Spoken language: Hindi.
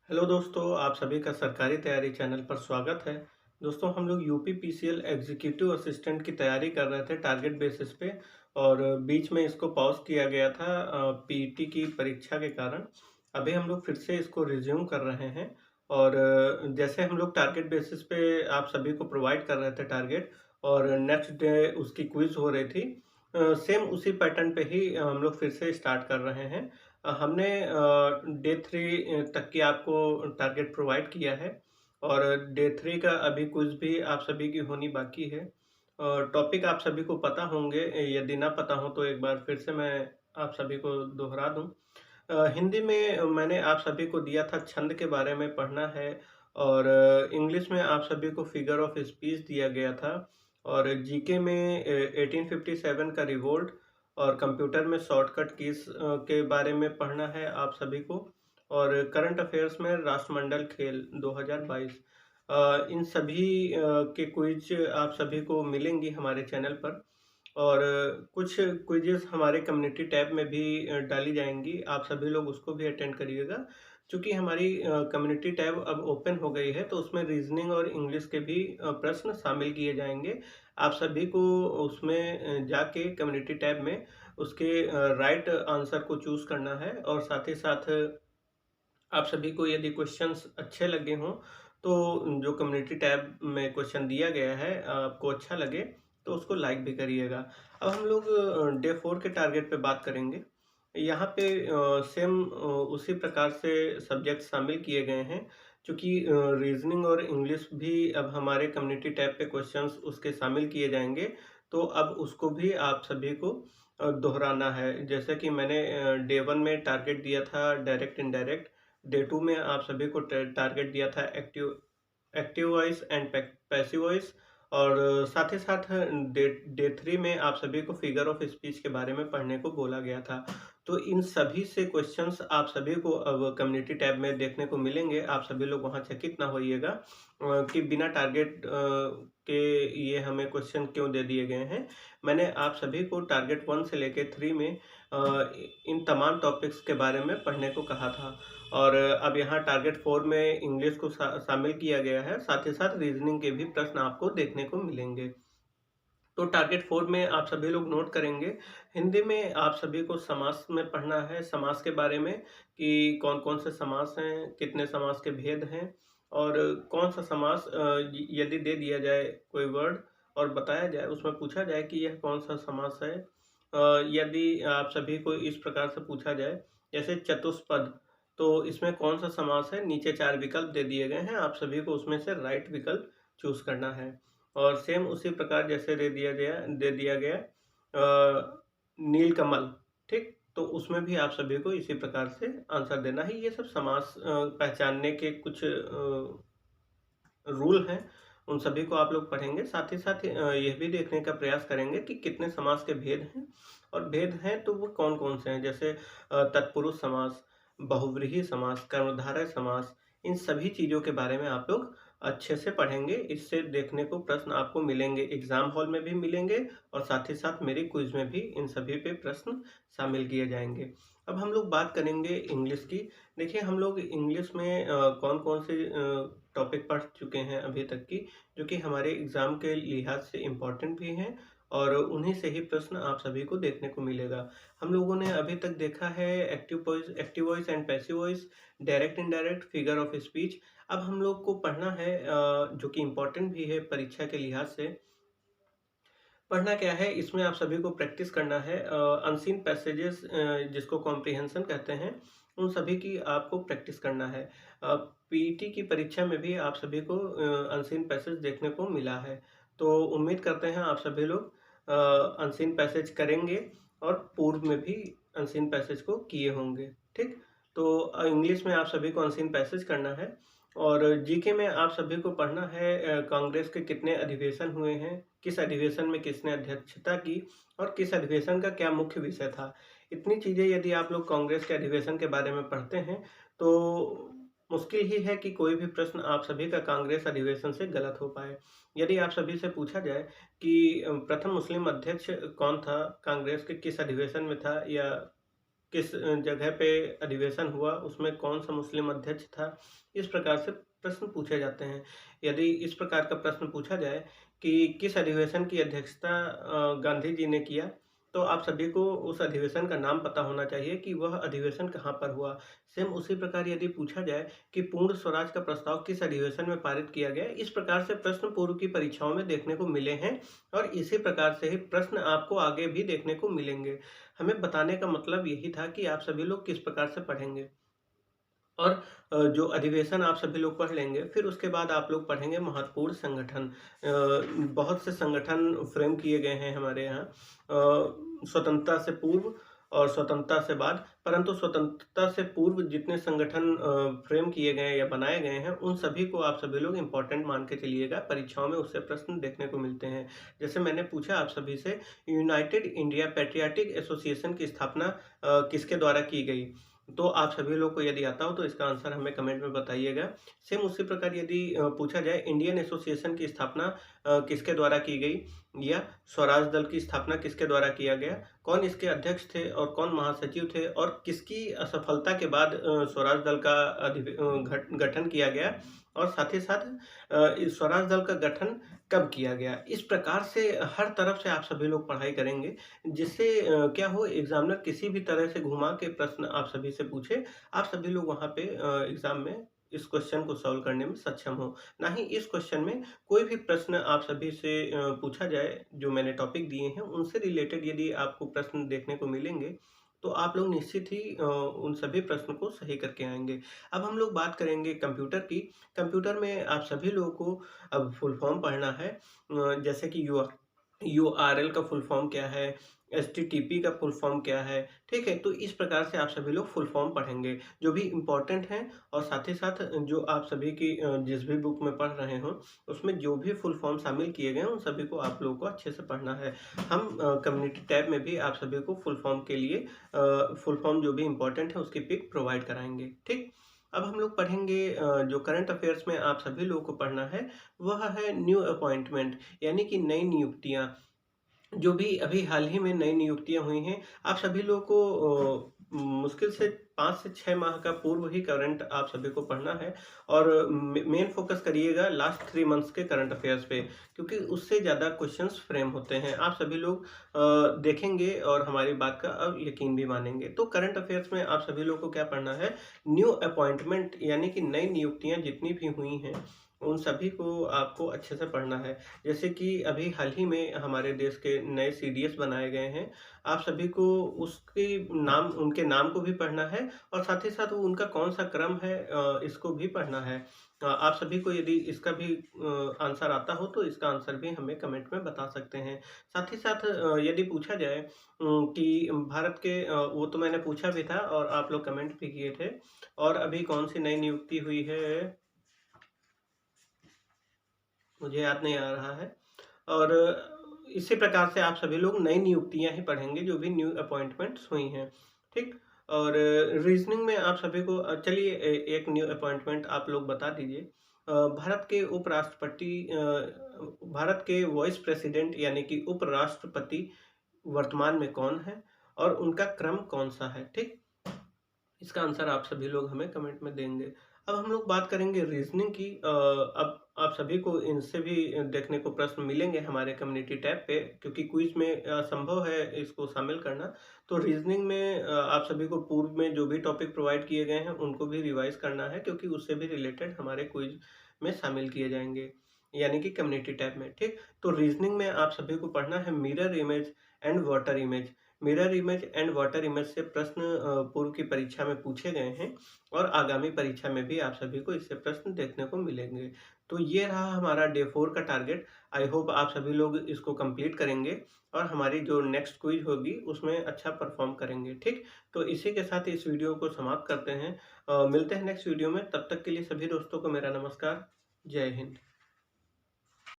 हेलो दोस्तों, आप सभी का सरकारी तैयारी चैनल पर स्वागत है। दोस्तों, हम लोग यूपी पीसीएल एग्जीक्यूटिव असिस्टेंट की तैयारी कर रहे थे टारगेट बेसिस पे। और बीच में इसको पॉज किया गया था पीईटी की परीक्षा के कारण। अभी हम लोग फिर से इसको रिज्यूम कर रहे हैं। और जैसे हम लोग टारगेट बेसिस पे आप सभी को प्रोवाइड कर रहे थे टारगेट, और नेक्स्ट डे उसकी क्विज हो रही थी। सेम उसी पैटर्न पे ही हम लोग फिर से स्टार्ट कर रहे हैं। हमने डे 3 तक की आपको टारगेट प्रोवाइड किया है। और डे 3 का अभी क्विज़ भी आप सभी की होनी बाकी है। टॉपिक आप सभी को पता होंगे, यदि ना पता हो तो एक बार फिर से मैं आप सभी को दोहरा दूँ। हिंदी में मैंने आप सभी को दिया था छंद के बारे में पढ़ना है। और इंग्लिश में आप सभी को फिगर ऑफ स्पीच दिया गया था। और जीके में 1857 का रिवोल्ट और कंप्यूटर में शॉर्टकट कीज के बारे में पढ़ना है आप सभी को। और करंट अफेयर्स में राष्ट्रमंडल खेल 2022। इन सभी के क्विज आप सभी को मिलेंगी हमारे चैनल पर। और कुछ क्विज़ेस हमारे कम्युनिटी टैब में भी डाली जाएँगी, आप सभी लोग उसको भी अटेंड करिएगा। चूँकि हमारी कम्युनिटी टैब अब ओपन हो गई है, तो उसमें रीज़निंग और इंग्लिश के भी प्रश्न शामिल किए जाएँगे। आप सभी को उसमें जाके कम्युनिटी टैब में उसके राइट आंसर को चूज़ करना है। और साथ ही साथ आप सभी को यदि क्वेश्चंस अच्छे लगे हों, तो जो कम्युनिटी टैब में क्वेश्चन दिया गया है आपको अच्छा लगे, तो उसको लाइक भी करिएगा। अब हम लोग डे 4 के टारगेट पे बात करेंगे। यहाँ पे सेम उसी प्रकार से सब्जेक्ट शामिल किए गए हैं। चूँकि रीज़निंग और इंग्लिश भी अब हमारे कम्युनिटी टैब पे क्वेश्चंस उसके शामिल किए जाएँगे, तो अब उसको भी आप सभी को दोहराना है। जैसे कि मैंने डे 1 में टारगेट दिया था डायरेक्ट इनडायरेक्ट। डे 2 में आप सभी को टारगेट दिया था active active voice and passive voice. और साथ ही साथ डे डे 3 में आप सभी को फिगर ऑफ स्पीच के बारे में पढ़ने को बोला गया था। तो इन सभी से क्वेश्चंस आप सभी को अब कम्युनिटी टैब में देखने को मिलेंगे। आप सभी लोग वहाँ चकित ना होइएगा कि बिना टारगेट के ये हमें क्वेश्चन क्यों दे दिए गए हैं। मैंने आप सभी को टारगेट 1 से लेके 3 में इन तमाम टॉपिक्स के बारे में पढ़ने को कहा था। और अब यहाँ टारगेट 4 में इंग्लिश को शामिल किया गया है, साथ ही साथ रीजनिंग के भी प्रश्न आपको देखने को मिलेंगे। तो टारगेट 4 में आप सभी लोग नोट करेंगे। हिंदी में आप सभी को समास में पढ़ना है, समास के बारे में कि कौन-कौन से समास हैं, कितने समास के भेद हैं, और कौन सा समास यदि दे दिया जाए कोई वर्ड और बताया जाए, उसमें पूछा जाए कि यह कौन-सा समास है। यदि आप सभी को इस प्रकार से पूछा जाए, जैसे चतुष्पद, तो इसमें कौन-सा समास है? नीचे 4 विकल्प दे दिए गए हैं, आप सभी को उसमें से राइट विकल्प चूज़ करना है। और सेम उसी प्रकार जैसे दे दिया गया नीलकमल, ठीक? तो उसमें भी आप सभी को इसी प्रकार से आंसर देना है। ये सब समास पहचानने के कुछ रूल हैं, उन सभी को आप लोग पढ़ेंगे। साथ ही साथ यह भी देखने का प्रयास करेंगे कि कितने समास के भेद हैं, और भेद हैं तो वो कौन-कौन से हैं। जैसे तत्पुरुष समास, बहुव्रीहि समास, कर्मधारय समास, इन सभी चीज़ों के बारे में आप लोग अच्छे से पढ़ेंगे। इससे देखने को प्रश्न आपको मिलेंगे, एग्ज़ाम हॉल में भी मिलेंगे, और साथ ही साथ मेरी क्विज़ में भी इन सभी पे प्रश्न शामिल किए जाएँगे। अब हम लोग बात करेंगे इंग्लिश की। देखिए, हम लोग इंग्लिश में कौन-कौन से टॉपिक पढ़ चुके हैं अभी तक की, जो कि हमारे एग्ज़ाम के लिहाज से इम्पोर्टेंट भी हैं, और उन्हीं से ही प्रश्न आप सभी को देखने को मिलेगा। हम लोगों ने अभी तक देखा है active voice and passive voice, direct indirect, figure of speech. अब हम लोग को पढ़ना है जो कि इम्पोर्टेंट भी है परीक्षा के लिहाज से। पढ़ना क्या है, इसमें आप सभी को प्रैक्टिस करना है। अनसीन पैसेजेस जिसको कॉम्प्रिहेंशन कहते हैं, उन सभी की आपको प्रैक्टिस करना है। पीईटी की परीक्षा में भी आप सभी को अनसीन पैसेज देखने को मिला है। तो उम्मीद करते हैं आप सभी लोग अनसीन पैसेज करेंगे, और पूर्व में भी अनसीन पैसेज को किए होंगे, ठीक? तो इंग्लिश में आप सभी को अनसीन पैसेज करना है। और जीके में आप सभी को पढ़ना है कांग्रेस के कितने अधिवेशन हुए हैं, किस अधिवेशन में किसने अध्यक्षता की, और किस अधिवेशन का क्या मुख्य विषय था। इतनी चीज़ें यदि आप लोग कांग्रेस के अधिवेशन के बारे में पढ़ते हैं, तो मुश्किल ही है कि कोई भी प्रश्न आप सभी का कांग्रेस अधिवेशन से गलत हो पाए। यदि आप सभी से पूछा जाए कि प्रथम मुस्लिम अध्यक्ष कौन था, कांग्रेस के किस अधिवेशन में था, या किस जगह पे अधिवेशन हुआ, उसमें कौन-सा मुस्लिम अध्यक्ष था, इस प्रकार से प्रश्न पूछे जाते हैं। यदि इस प्रकार का प्रश्न पूछा जाए कि किस अधिवेशन की अध्यक्षता गांधी जी ने किया, तो आप सभी को उस अधिवेशन का नाम पता होना चाहिए कि वह अधिवेशन कहाँ पर हुआ। सेम उसी प्रकार यदि पूछा जाए कि पूर्ण स्वराज का प्रस्ताव किस अधिवेशन में पारित किया गया, इस प्रकार से प्रश्न पूर्व की परीक्षाओं में देखने को मिले हैं और इसी प्रकार से ही प्रश्न आपको आगे भी देखने को मिलेंगे। हमें बताने का मतलब यही था कि आप सभी लोग किस प्रकार से पढ़ेंगे। और जो अधिवेशन आप सभी लोग पढ़ लेंगे, फिर उसके बाद आप लोग पढ़ेंगे महत्वपूर्ण संगठन। बहुत से संगठन फ्रेम किए गए हैं हमारे यहाँ स्वतंत्रता से पूर्व और स्वतंत्रता से बाद, परंतु स्वतंत्रता से पूर्व जितने संगठन फ्रेम किए गए हैं या बनाए गए हैं, उन सभी को आप सभी लोग इम्पोर्टेंट मान के चलिएगा, परीक्षाओं में उससे प्रश्न देखने को मिलते हैं। जैसे मैंने पूछा आप सभी से, यूनाइटेड इंडिया पैट्रियाटिक एसोसिएशन की स्थापना किसके द्वारा की गई? तो आप सभी लोग को यदि आता हो तो इसका आंसर हमें कमेंट में बताइएगा। सेम उसी प्रकार यदि पूछा जाए इंडियन एसोसिएशन की स्थापना किसके द्वारा की गई या स्वराज दल की स्थापना किसके द्वारा किया गया, कौन इसके अध्यक्ष थे और कौन महासचिव थे और किसकी असफलता के बाद स्वराज दल का गठन किया गया और साथ ही साथ इस स्वराज दल का गठन कब किया गया। इस प्रकार से हर तरफ से आप सभी लोग पढ़ाई करेंगे, जिससे क्या हो, एग्जामिनर किसी भी तरह से घुमा के प्रश्न आप सभी से पूछे, आप सभी लोग वहाँ पे एग्जाम में इस क्वेश्चन को सॉल्व करने में सक्षम हो। ना ही इस क्वेश्चन में कोई भी प्रश्न आप सभी से पूछा जाए, जो मैंने टॉपिक दिए हैं उनसे रिलेटेड यदि आपको प्रश्न देखने को मिलेंगे, तो आप लोग निश्चित ही उन सभी प्रश्न को सही करके आएँगे। अब हम लोग बात करेंगे कंप्यूटर की। कंप्यूटर में आप सभी लोगों को अब फुल फॉर्म पढ़ना है, जैसे कि यूआरएल का फुल फॉर्म क्या है, एचटीटीपी का फुल फॉर्म क्या है, ठीक है? तो इस प्रकार से आप सभी लोग फुल फॉर्म पढ़ेंगे, जो भी इम्पोर्टेंट हैं और साथ ही साथ जो आप सभी की जिस भी बुक में पढ़ रहे हो, उसमें जो भी फुल फॉर्म शामिल किए गए हैं, उन सभी को आप लोगों को अच्छे से पढ़ना है। हम कम्युनिटी टैब में भी आप सभी को फुल फॉर्म के लिए फुल फॉर्म जो भी इम्पोर्टेंट है, उसकी पिक प्रोवाइड कराएँगे, ठीक? अब हम लोग पढ़ेंगे जो करंट अफ़ेयर्स में आप सभी लोगों को पढ़ना है, वह है न्यू अपॉइंटमेंट यानी कि नई नियुक्तियाँ। जो भी अभी हाल ही में नई नियुक्तियाँ हुई हैं, आप सभी लोगों को मुश्किल से 5 से 6 माह का पूर्व ही करंट आप सभी को पढ़ना है और मेन फ़ोकस करिएगा लास्ट 3 मंथ्स के करंट अफ़ेयर्स पे, क्योंकि उससे ज़्यादा क्वेश्चंस फ्रेम होते हैं। आप सभी लोग देखेंगे और हमारी बात का अब यकीन भी मानेंगे। तो करंट अफ़ेयर्स में आप सभी लोगों को क्या पढ़ना है? न्यू अपॉइंटमेंट यानी कि नई नियुक्तियाँ जितनी भी हुई हैं, उन सभी को आपको अच्छे से पढ़ना है। जैसे कि अभी हाल ही में हमारे देश के नए सीडीएस बनाए गए हैं। आप सभी को उसके उनके नाम को भी पढ़ना है और साथ ही साथ वो उनका कौन-सा क्रम है, इसको भी पढ़ना है। आप सभी को यदि इसका भी आंसर आता हो तो इसका आंसर भी हमें कमेंट में बता सकते हैं। साथ ही साथ यदि पूछा जाए कि भारत के वो तो मैंने पूछा भी था और आप लोग कमेंट भी किए थे और अभी कौन-सी नई नियुक्ति हुई है? मुझे याद नहीं आ रहा है। और इसी प्रकार से आप सभी लोग नई नियुक्तियाँ ही पढ़ेंगे जो भी न्यू अपॉइंटमेंट्स हुई हैं, ठीक? और रीज़निंग में आप सभी को चलिए एक न्यू अपॉइंटमेंट आप लोग बता दीजिए। भारत के भारत के वाइस प्रेसिडेंट यानी कि उपराष्ट्रपति वर्तमान में कौन है और उनका क्रम कौन-सा है, ठीक? इसका आंसर आप सभी लोग हमें कमेंट में देंगे। अब हम लोग बात करेंगे रीज़निंग की। अब आप सभी को इनसे भी देखने को प्रश्न मिलेंगे हमारे कम्युनिटी टैब पे, क्योंकि क्विज़ में संभव है इसको शामिल करना। तो रीज़निंग में आप सभी को पूर्व में जो भी टॉपिक प्रोवाइड किए गए हैं, उनको भी रिवाइज़ करना है, क्योंकि उससे भी रिलेटेड हमारे क्विज़ में शामिल किए जाएँगे, यानी कि कम्युनिटी टैब में, ठीक? तो रीज़निंग में आप सभी को पढ़ना है mirror image and water image. Mirror image and water image से प्रश्न पूर्व की परीक्षा में पूछे गए हैं और आगामी परीक्षा में भी आप सभी को इससे प्रश्न देखने को मिलेंगे। तो ये रहा हमारा डे 4 का टारगेट। आई होप आप सभी लोग इसको कंप्लीट करेंगे और हमारी जो नेक्स्ट क्विज होगी उसमें अच्छा परफॉर्म करेंगे, ठीक? तो इसी के साथ इस वीडियो को समाप्त करते हैं। मिलते हैं नेक्स्ट वीडियो में, तब तक के लिए सभी दोस्तों को मेरा नमस्कार। जय हिंद।